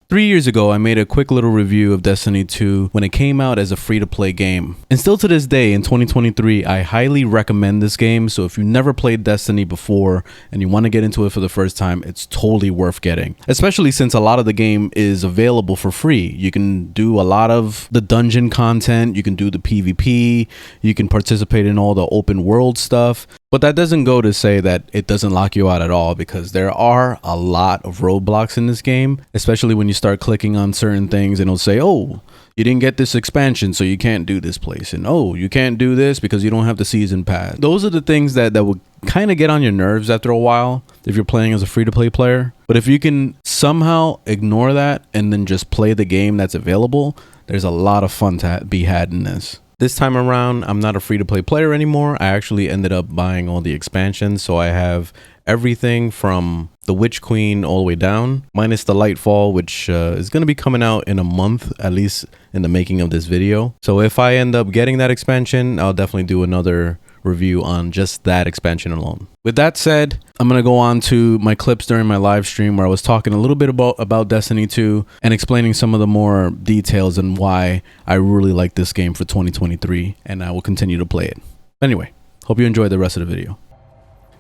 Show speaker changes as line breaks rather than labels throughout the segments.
3 years ago, I made a quick little review of Destiny 2 when it came out as a free-to-play game. And still to this day, in 2023, I highly recommend this game. So if you've never played Destiny before and you want to get into it for the first time, it's totally worth getting. Especially since a lot of the game is available for free. You can do a lot of the dungeon content, you can do the PvP, you can participate in all the open world stuff. But that doesn't go to say that it doesn't lock you out at all, because there are a lot of roadblocks in this game, especially when you start clicking on certain things and it'll say, oh, you didn't get this expansion, so you can't do this place. And oh, you can't do this because you don't have the season pass. Those are the things that will kind of get on your nerves after a while if you're playing as a free-to-play player. But if you can somehow ignore that and then just play the game that's available, there's a lot of fun to be had in this. This time around, I'm not a free-to-play player anymore. I actually ended up buying all the expansions, so I have everything from the Witch Queen all the way down, minus the Lightfall, which is going to be coming out in a month, at least in the making of this video. So if I end up getting that expansion, I'll definitely do another review on just that expansion alone. With that said, I'm going to go on to my clips during my live stream where I was talking a little bit about Destiny 2 and explaining some of the more details and why I really like this game for 2023, and I will continue to play it. Anyway, hope you enjoy the rest of the video.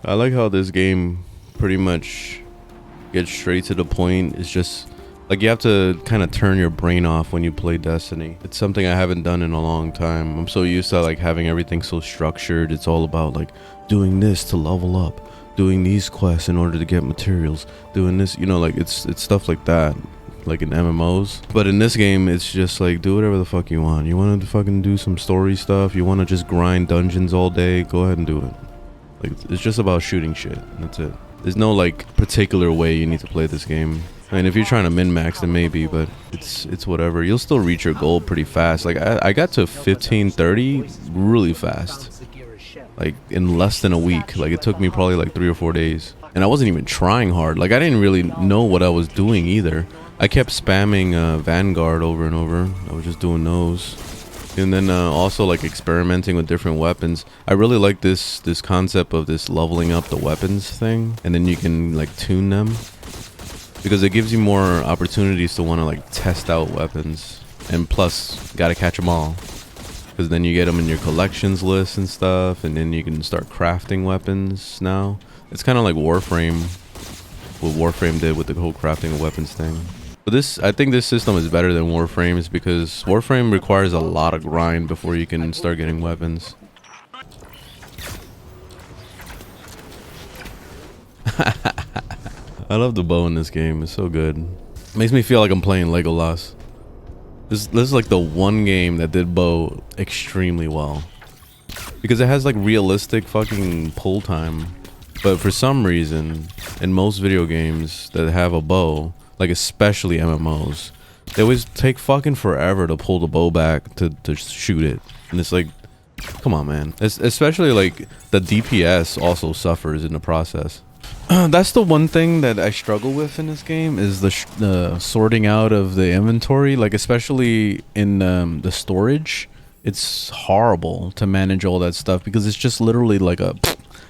I like how this game pretty much gets straight to the point. It's just like you have to kind of turn your brain off when you play Destiny. It's something I haven't done in a long time. I'm so used to like having everything so structured. It's all about like doing this to level up, doing these quests in order to get materials, doing this, you know, like it's stuff like that, like in MMOs. But in this game, it's just like do whatever the fuck you want. You want to fucking do some story stuff, you want to just grind dungeons all day, go ahead and do it. Like it's just about shooting shit. That's it. There's no like particular way you need to play this game. I mean, if you're trying to min-max, then maybe, but it's whatever. You'll still reach your goal pretty fast. Like, I got to 1530 really fast. Like, in less than a week. Like, it took me probably like 3 or 4 days. And I wasn't even trying hard. Like, I didn't really know what I was doing either. I kept spamming Vanguard over and over. I was just doing those. And then also, like, experimenting with different weapons. I really like this concept of this leveling up the weapons thing. And then you can, like, tune them. Because it gives you more opportunities to want to like test out weapons, and plus gotta catch them all, because then you get them in your collections list and stuff, and then you can start crafting weapons. Now it's kind of like Warframe, what Warframe did with the whole crafting of weapons thing. But I think this system is better than Warframe's, because Warframe requires a lot of grind before you can start getting weapons. I love the bow in this game. It's so good. Makes me feel like I'm playing Legolas. This is like the one game that did bow extremely well, because it has like realistic fucking pull time. But for some reason, in most video games that have a bow, like especially MMOs, they always take fucking forever to pull the bow back to shoot it. And it's like, come on, man. Especially like the DPS also suffers in the process. That's the one thing that I struggle with in this game, is the sorting out of the inventory. Like especially in the storage, it's horrible to manage all that stuff, because it's just literally like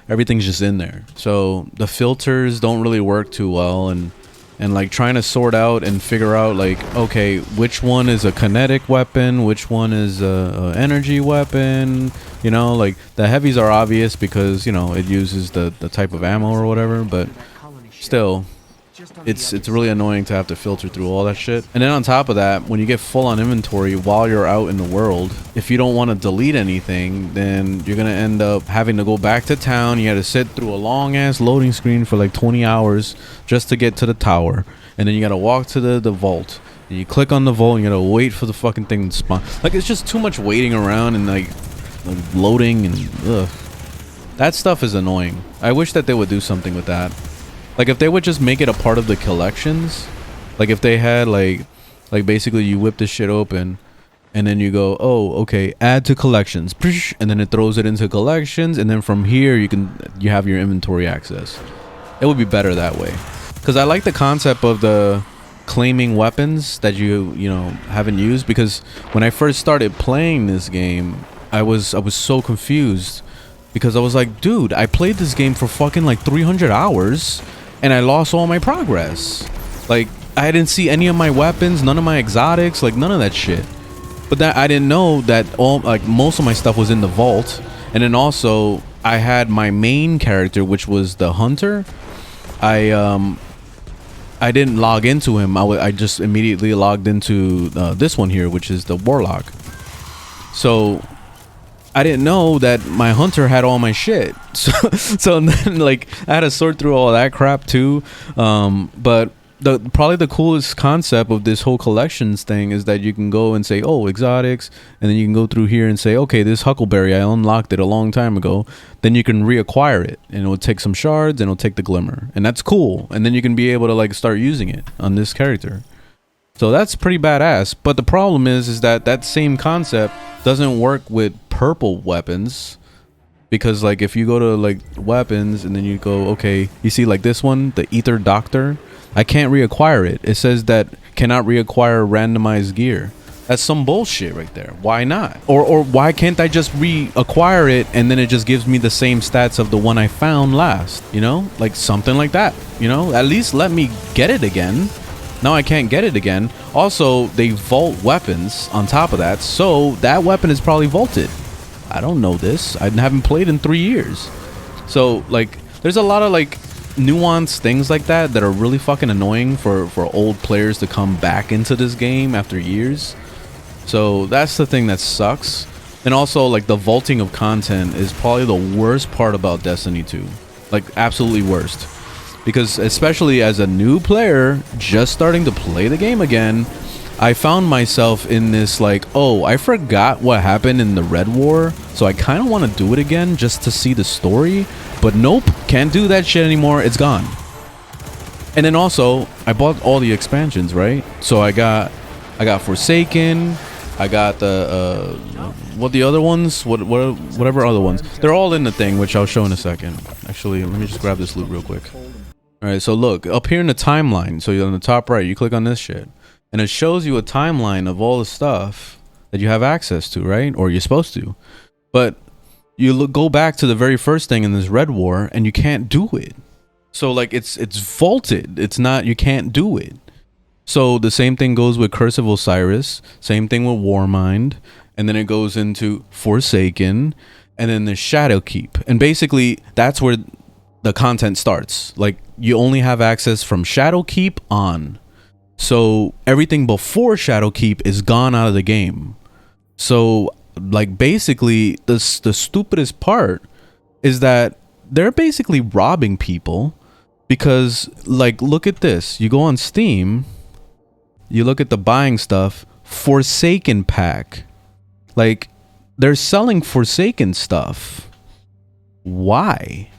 everything's just in there. So the filters don't really work too well, and like trying to sort out and figure out like, okay, which one is a kinetic weapon, which one is a energy weapon. You know, like the heavies are obvious because, you know, it uses the type of ammo or whatever, but still, it's really annoying to have to filter through all that shit. And then on top of that, when you get full on inventory while you're out in the world, if you don't want to delete anything, then you're gonna end up having to go back to town. You had to sit through a long ass loading screen for like 20 hours just to get to the tower, and then you gotta walk to the vault, and you click on the vault and you gotta wait for the fucking thing to spawn. Like, it's just too much waiting around and like loading, and ugh. That stuff is annoying. I wish that they would do something with that. Like if they would just make it a part of the collections. Like if they had like basically you whip this shit open and then you go, oh, okay, add to collections, and then it throws it into collections, and then from here you have your inventory access. It would be better that way, because I like the concept of the claiming weapons that you know haven't used, because when I first started playing this game, I was so confused, because I was like, dude, I played this game for fucking like 300 hours and I lost all my progress. Like, I didn't see any of my weapons, none of my exotics, like none of that shit. But that I didn't know that most of my stuff was in the vault. And then also I had my main character, which was the hunter. I didn't log into him. I just immediately logged into this one here, which is the warlock. So I didn't know that my hunter had all my shit. So then like I had to sort through all that crap too. But probably the coolest concept of this whole collections thing is that you can go and say, oh, exotics, and then you can go through here and say, okay, this huckleberry, I unlocked it a long time ago. Then you can reacquire it, and it'll take some shards, and it'll take the glimmer, and that's cool. And then you can be able to like start using it on this character. So that's pretty badass. But the problem is that that same concept doesn't work with purple weapons. Because like if you go to like weapons and then you go, okay, you see like this one, the Ether Doctor, I can't reacquire it. It says that cannot reacquire randomized gear. That's some bullshit right there. Why not? Or why can't I just reacquire it and then it just gives me the same stats of the one I found last? You know, like something like that. You know, at least let me get it again. Now I can't get it again. Also, they vault weapons on top of that, so that weapon is probably vaulted. I don't know this. I haven't played in 3 years. So like there's a lot of like nuanced things like that that are really fucking annoying for old players to come back into this game after years. So that's the thing that sucks. And also like the vaulting of content is probably the worst part about Destiny 2. Like absolutely worst. Because especially as a new player just starting to play the game again, I found myself in this like, oh, I forgot what happened in the Red War, so I kind of want to do it again just to see the story. But nope, can't do that shit anymore. It's gone. And then also, I bought all the expansions, right? So I got Forsaken. I got the what the other ones? Whatever other ones. They're all in the thing, which I'll show in a second. Actually, let me just grab this loot real quick. All right, so look up here in the timeline. So you're on the top right, you click on this shit, and it shows you a timeline of all the stuff that you have access to, right? Or you're supposed to. But you go back to the very first thing in this Red War and you can't do it. So like it's vaulted. It's not, you can't do it. So the same thing goes with Curse of Osiris, same thing with Warmind, and then it goes into Forsaken, and then the Shadowkeep. And basically that's where the content starts. Like you only have access from Shadowkeep on. So everything before Shadowkeep is gone out of the game. So like basically the stupidest part is that they're basically robbing people, because like look at this. You go on Steam, you look at the buying stuff, Forsaken pack. Like they're selling Forsaken stuff. Why?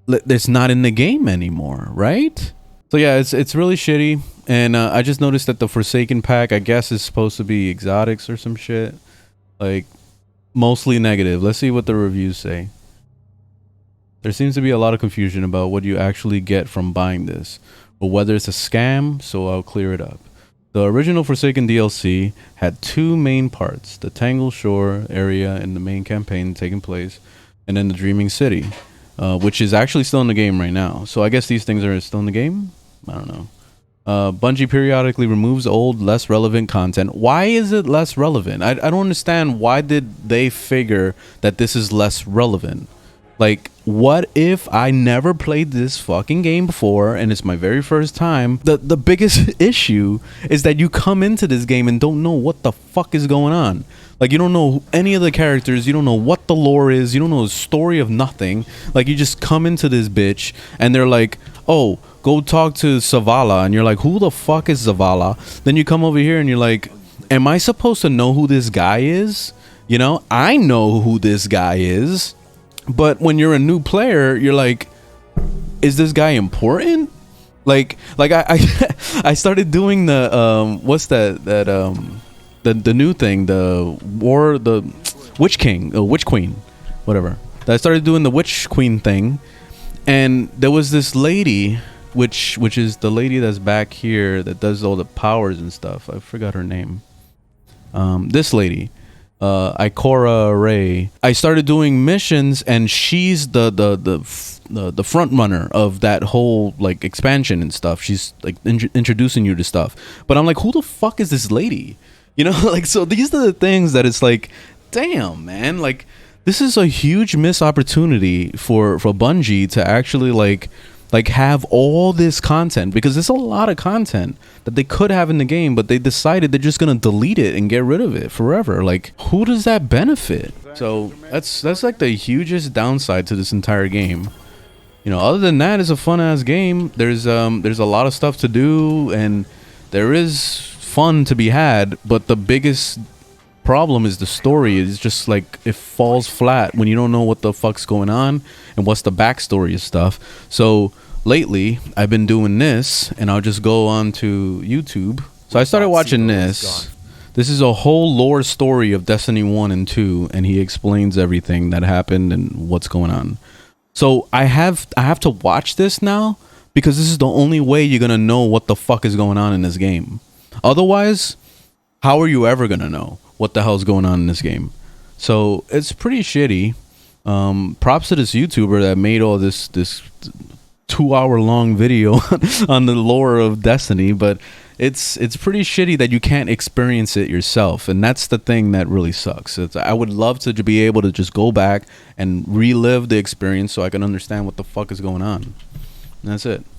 It's not in the game anymore, right? So yeah, it's really shitty. And I just noticed that the Forsaken pack, I guess, is supposed to be exotics or some shit. Like, mostly negative. Let's see what the reviews say. There seems to be a lot of confusion about what you actually get from buying this, or whether it's a scam, so I'll clear it up. The original Forsaken DLC had 2 main parts, the Tangle Shore area in the main campaign taking place, and then the Dreaming City, which is actually still in the game right now. So I guess these things are still in the game? I don't know. Bungie periodically removes old, less relevant content. Why is it less relevant? I don't understand. Why did they figure that this is less relevant? Like, what if I never played this fucking game before and it's my very first time? The biggest issue is that you come into this game and don't know what the fuck is going on. Like, you don't know any of the characters, you don't know what the lore is, you don't know the story of nothing. Like, you just come into this bitch and they're like, oh, go talk to Zavala, and you're like, who the fuck is Zavala? Then you come over here and you're like, am I supposed to know who this guy is? You know, I know who this guy is. But when you're a new player, you're like, is this guy important? Like I started doing the what's that the new thing, the Witch King, Witch Queen, whatever. I started doing the Witch Queen thing, and there was this lady, which is the lady that's back here that does all the powers and stuff. I forgot her name. This lady. Ikora Ray. I started doing missions, and she's the front runner of that whole like expansion and stuff. She's like introducing you to stuff. But I'm like, who the fuck is this lady? You know, like, so these are the things that it's like, damn, man, like this is a huge missed opportunity for Bungie to actually like have all this content, because there's a lot of content that they could have in the game, but they decided they're just gonna delete it and get rid of it forever. Like, who does that benefit? So that's like the hugest downside to this entire game. You know, other than that, it's a fun ass game. There's a lot of stuff to do, and there is fun to be had, but the biggest problem is the story. It's just like it falls flat when you don't know what the fuck's going on and what's the backstory of stuff. So lately I've been doing this, and I'll just go on to YouTube. So I started watching this. This is a whole lore story of Destiny 1 and 2, and he explains everything that happened and what's going on. So I have to watch this now, because this is the only way you're gonna know what the fuck is going on in this game. Otherwise, how are you ever gonna know what the hell's going on in this game? So it's pretty shitty. Props to this YouTuber that made all this 2-hour-long video on the lore of Destiny, but it's pretty shitty that you can't experience it yourself, and that's the thing that really sucks. I would love to be able to just go back and relive the experience so I can understand what the fuck is going on. And that's it.